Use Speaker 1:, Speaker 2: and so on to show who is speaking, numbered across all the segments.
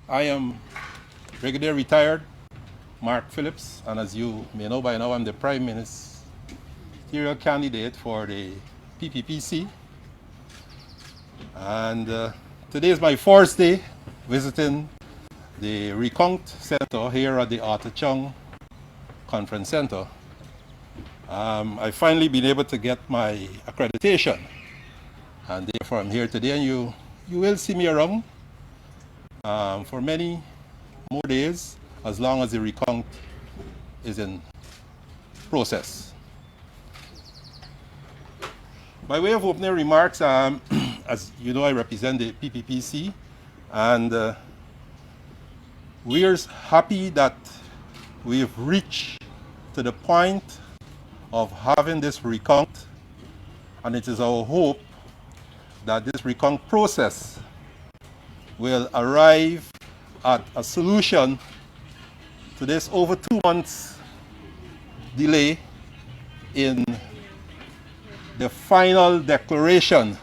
Speaker 1: I am Brigadier retired Mark Phillips, and as you may know by now, I'm the Prime Ministerial candidate for the PPPC. And today is my first day visiting the Recount Center here at the Arthur Chung Conference Center. I've finally been able to get my accreditation, and therefore I'm here today, and you will see me around for many more days as long as the recount is in process. By way of opening remarks, as you know, I represent the PPPC, and we are happy that we've reached to the point of having this recount, and it is our hope that this recount process will arrive at a solution to this over 2 months delay in the final declaration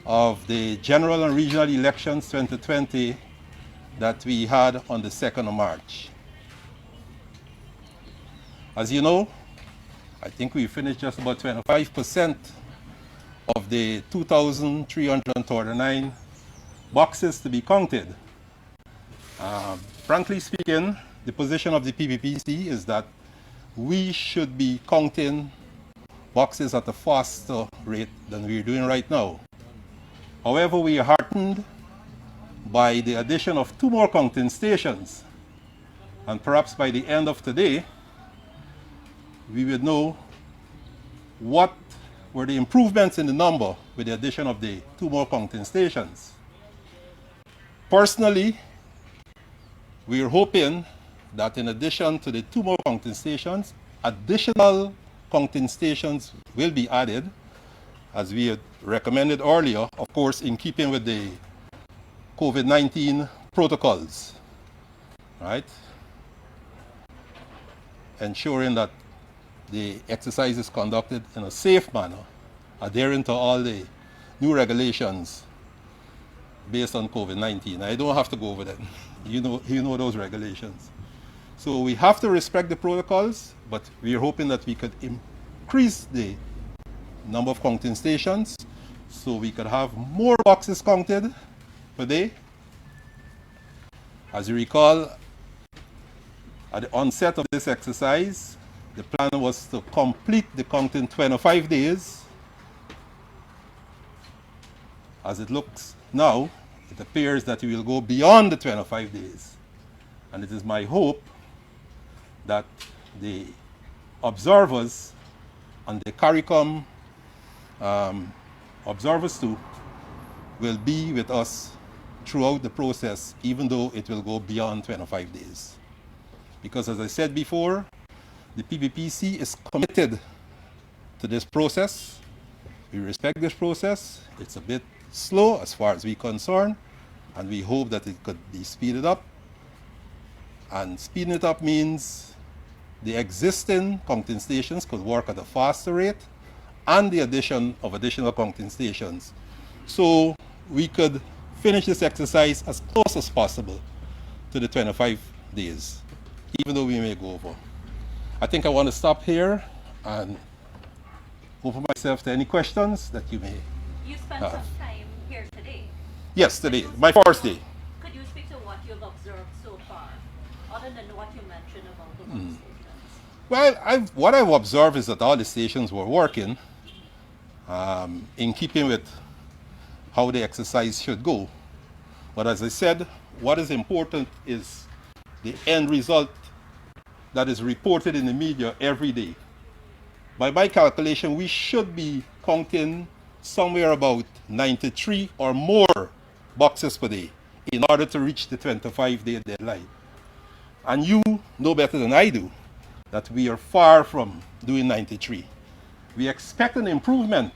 Speaker 1: of the general and regional elections 2020 that we had on the 2nd of March. As you know, I think we finished just about 25% of the 2,339 boxes to be counted. Frankly speaking, the position of the PPPC is that we should be counting boxes at a faster rate than we're doing right now. However, we are heartened by the addition of 2 more counting stations, and perhaps by the end of today, we would know what were the improvements in the number with the addition of the 2 more counting stations. Personally, we are hoping that in addition to the 2 more counting stations, additional counting stations will be added, as we had recommended earlier, of course, in keeping with the COVID-19 protocols, right? Ensuring that the exercise is conducted in a safe manner, adhering to all the new regulations based on COVID-19. I don't have to go over that. You know those regulations. So we have to respect the protocols, but we are hoping that we could increase the number of counting stations so we could have more boxes counted per day. As you recall, at the onset of this exercise, the plan was to complete the count in 25 days. As it looks now, it appears that we will go beyond the 25 days. And it is my hope that the observers and the CARICOM observers too will be with us throughout the process, even though it will go beyond 25 days. Because as I said before, the PPPC is committed to this process. We respect this process. It's a bit slow as far as we're concerned, and we hope that it could be speeded up. And speeding it up means the existing counting stations could work at a faster rate, and the addition of additional counting stations. So we could finish this exercise as close as possible to the 25 days, even though we may go over. I think I want to stop here and open myself to any questions that you may have.
Speaker 2: You spent some time here today.
Speaker 1: Yes, today, my first day.
Speaker 2: Could you speak to what you've observed so far, other than what you mentioned about the stations?
Speaker 1: Well, what I've observed is that all the stations were working in keeping with how the exercise should go. But as I said, what is important is the end result that is reported in the media every day. By my calculation, we should be counting somewhere about 93 or more boxes per day in order to reach the 25-day deadline. And you know better than I do that we are far from doing 93. We expect an improvement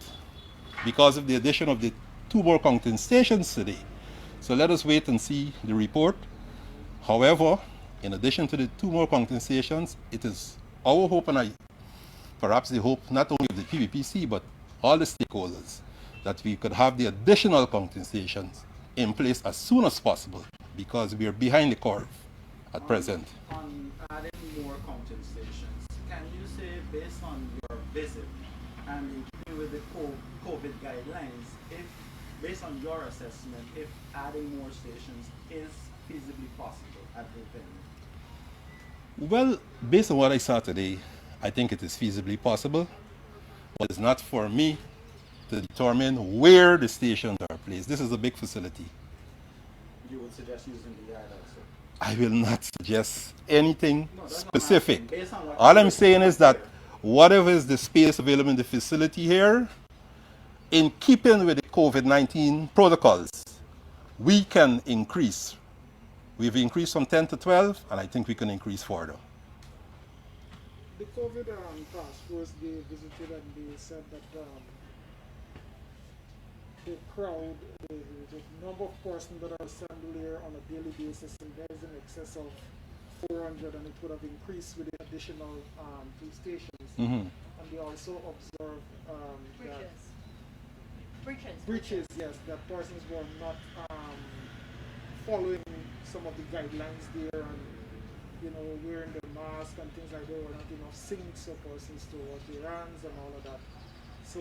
Speaker 1: because of the addition of the 2 more counting stations today. So let us wait and see the report. However, in addition to the 2 more counting stations, it is our hope, and perhaps the hope not only of the PPPC, but all the stakeholders, that we could have the additional counting stations in place as soon as possible because we are behind the curve at present.
Speaker 3: On adding more counting stations, can you say, based on your visit and in keeping with the COVID guidelines, if, based on your assessment, if adding more stations is feasibly possible at the venue?
Speaker 1: Well, based on what I saw today, I think it is feasibly possible, but it's not for me to determine where the stations are placed. This is a big facility.
Speaker 3: You would suggest using the yard also?
Speaker 1: I will not suggest anything
Speaker 3: No, that's not
Speaker 1: specific.
Speaker 3: asking. Based on what
Speaker 1: All
Speaker 3: you
Speaker 1: I'm
Speaker 3: did
Speaker 1: saying is that
Speaker 3: here.
Speaker 1: whatever is the space available in the facility here, in keeping with the COVID-19 protocols, we can increase. We've increased from 10 to 12, and I think we can increase further.
Speaker 4: The COVID task force, they visited and they said that the crowd, the number of persons that are assembled here on a daily basis, and there is in excess of 400, and it would have increased with the additional 2 stations.
Speaker 1: Mhm.
Speaker 4: And they also observed that breaches, yes, that persons were not following some of the guidelines there, and wearing the mask and things like that. There were not enough sinks for persons to wash their hands and all of that. So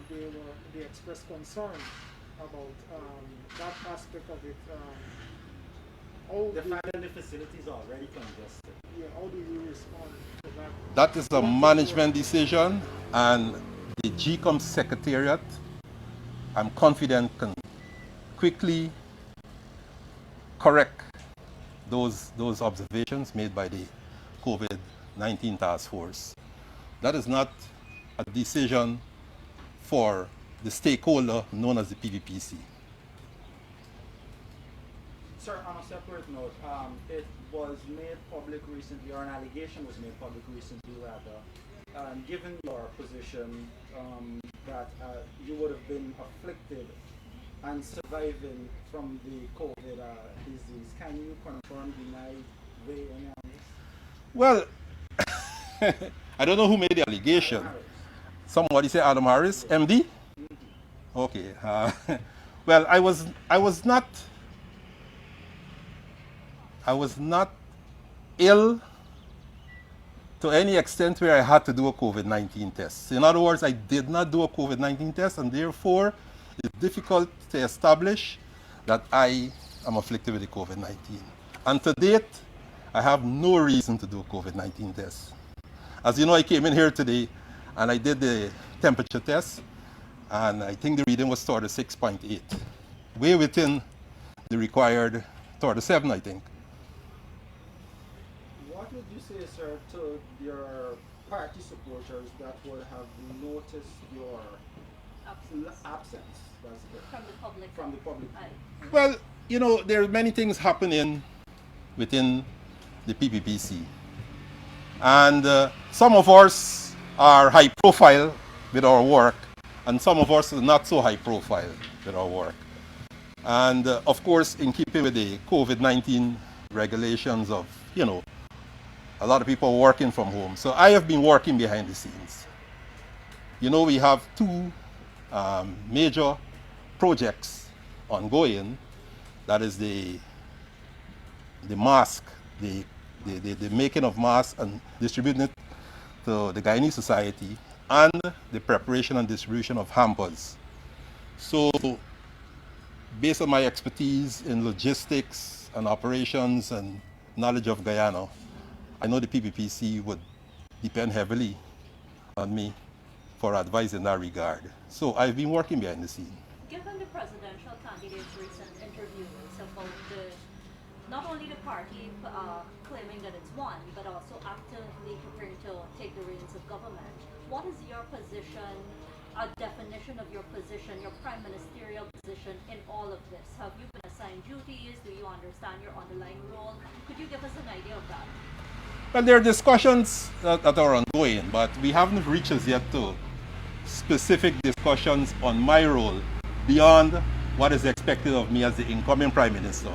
Speaker 4: they expressed concern about that aspect of it.
Speaker 3: The fact that the facility is already congested.
Speaker 4: Yeah, how do you respond to that?
Speaker 1: That is a management decision, and the GCOM Secretariat, I'm confident, can quickly correct those observations made by the COVID-19 task force. That is not a decision for the stakeholder known as the PVPC.
Speaker 3: Sir, on a separate note, it was made public recently, or an allegation was made public recently rather, given your position that you would have been afflicted and surviving from the COVID disease. Can you confirm, deny, weigh in on this?
Speaker 1: Well, I don't know who made the allegation. Somebody say Adam Harris, MD? Okay. Well, I was not ill to any extent where I had to do a COVID-19 test. In other words, I did not do a COVID-19 test, and therefore it's difficult to establish that I am afflicted with the COVID-19. And to date, I have no reason to do a COVID-19 test. As you know, I came in here today and I did the temperature test, and I think the reading was 36.8, way within the required 37, I think.
Speaker 3: What would you say, sir, to your party supporters that would have noticed your absence from the public?
Speaker 1: Well, there are many things happening within the PPPC. And some of us are high profile with our work, and some of us are not so high profile with our work. And of course, in keeping with the COVID-19 regulations of, a lot of people working from home. So I have been working behind the scenes. We have 2 major projects ongoing. That is the mask, the making of masks and distributing it to the Guyanese society, and the preparation and distribution of hampers. So based on my expertise in logistics and operations and knowledge of Guyana, I know the PPPC would depend heavily on me for advice in that regard. So I've been working behind the scene.
Speaker 2: Given the presidential candidate's recent interviews about not only the party claiming that it's won, but also actively preparing to take the reins of government, what is your position, a definition of your position, your prime ministerial position in all of this? Have you been assigned duties? Do you understand your underlying role? Could you give us an idea of that?
Speaker 1: Well, there are discussions that are ongoing, but we haven't reached as yet to specific discussions on my role beyond what is expected of me as the incoming Prime Minister.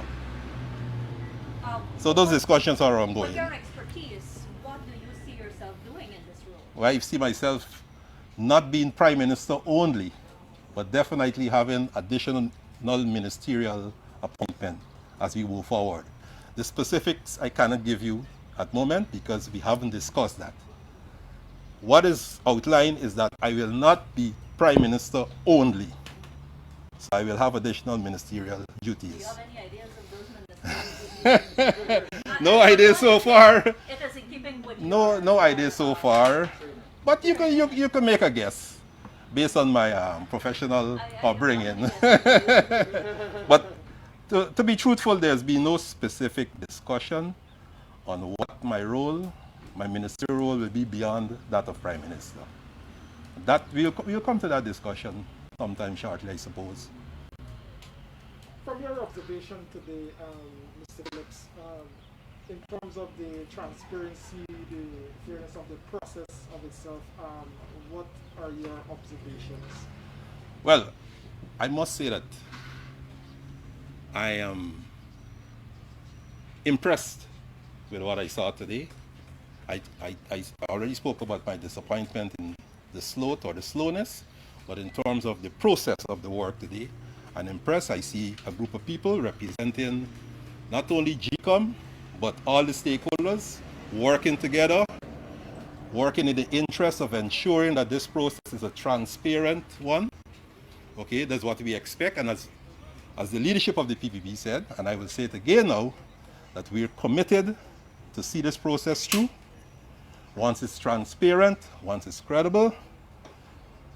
Speaker 1: So those discussions are ongoing.
Speaker 2: With your expertise, what do you see yourself doing in this role?
Speaker 1: Well, I see myself not being Prime Minister only, but definitely having additional ministerial appointment as we move forward. The specifics I cannot give you at the moment because we haven't discussed that. What is outlined is that I will not be Prime Minister only. So I will have additional ministerial
Speaker 2: Do you
Speaker 1: duties.
Speaker 2: have any ideas of those ministerial duties?
Speaker 1: No idea so far.
Speaker 2: It is in keeping with
Speaker 1: No idea so far. But you can make a guess based on my professional upbringing. But to be truthful, there's been no specific discussion on what my role, my ministerial role will be beyond that of Prime Minister. That we'll come to that discussion sometime shortly, I suppose.
Speaker 4: From your observation today, Mr. Phillips, in terms of the transparency, the fairness of the process of itself, what are your observations?
Speaker 1: Well, I must say that I am impressed with what I saw today. I already spoke about my disappointment in the slowness, but in terms of the process of the work today, I'm impressed. I see a group of people representing not only GCOM, but all the stakeholders working together, working in the interest of ensuring that this process is a transparent one. Okay, that's what we expect. And as the leadership of the PPP said, and I will say it again now, that we're committed to see this process through. Once it's transparent, once it's credible,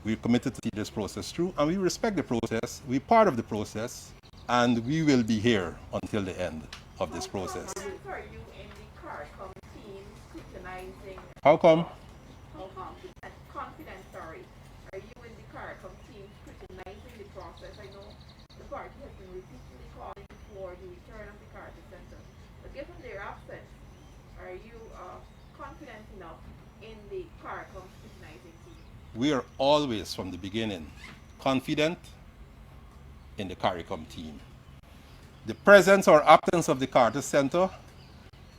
Speaker 1: we're committed to see this process through, and we respect the process. We're part of the process, and we will be here until the end of this process.
Speaker 5: Are you in the CARICOM team scrutinizing?
Speaker 1: How come?
Speaker 5: Confident, sorry. Are you in the CARICOM team scrutinizing the process? I know the party has been repeatedly calling for the return of the Carter Center, but given their absence, are you confident enough in the CARICOM scrutinizing team?
Speaker 1: We are always, from the beginning, confident in the CARICOM team. The presence or absence of the Carter Center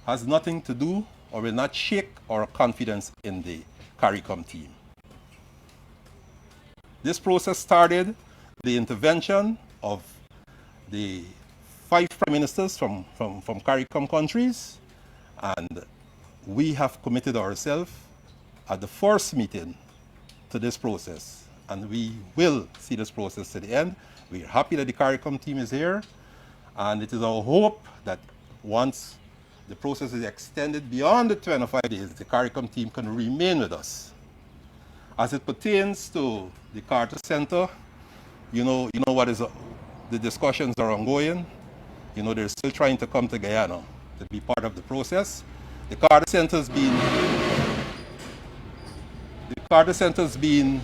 Speaker 1: has nothing to do or will not shake our confidence in the CARICOM team. This process started the intervention of the 5 prime ministers from CARICOM countries, and we have committed ourselves at the first meeting to this process, and we will see this process to the end. We're happy that the CARICOM team is here, and it is our hope that once the process is extended beyond the 25 days, the CARICOM team can remain with us. As it pertains to the Carter Center, you know what is the discussions are ongoing. You know, they're still trying to come to Guyana to be part of the process. The Carter Center's been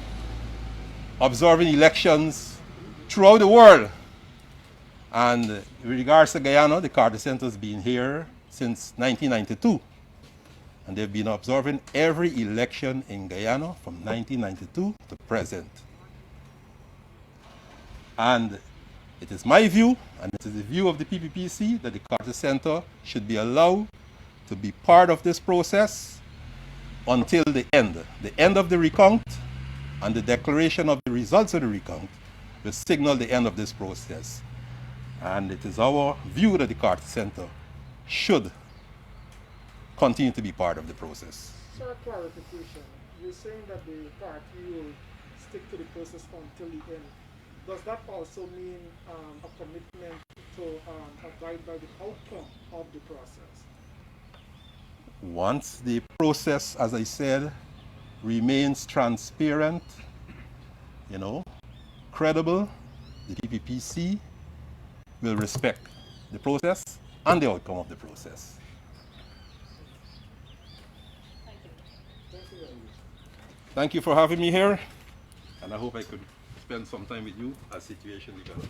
Speaker 1: observing elections throughout the world. And with regards to Guyana, the Carter Center's been here since 1992. And they've been observing every election in Guyana from 1992 to present. And it is my view, and it is the view of the PPPC, that the Carter Center should be allowed to be part of this process until the end of the recount, and the declaration of the results of the recount will signal the end of this process. And it is our view that the Carter Center should continue to be part of the process.
Speaker 4: So, a clarification. You're saying that the party will stick to the process until the end. Does that also mean a commitment to abide by the outcome of the process?
Speaker 1: Once the process, as I said, remains transparent, credible, the PPPC will respect the process and the outcome of the process. Thank you for having me here, and I hope I could spend some time with you as situation develops.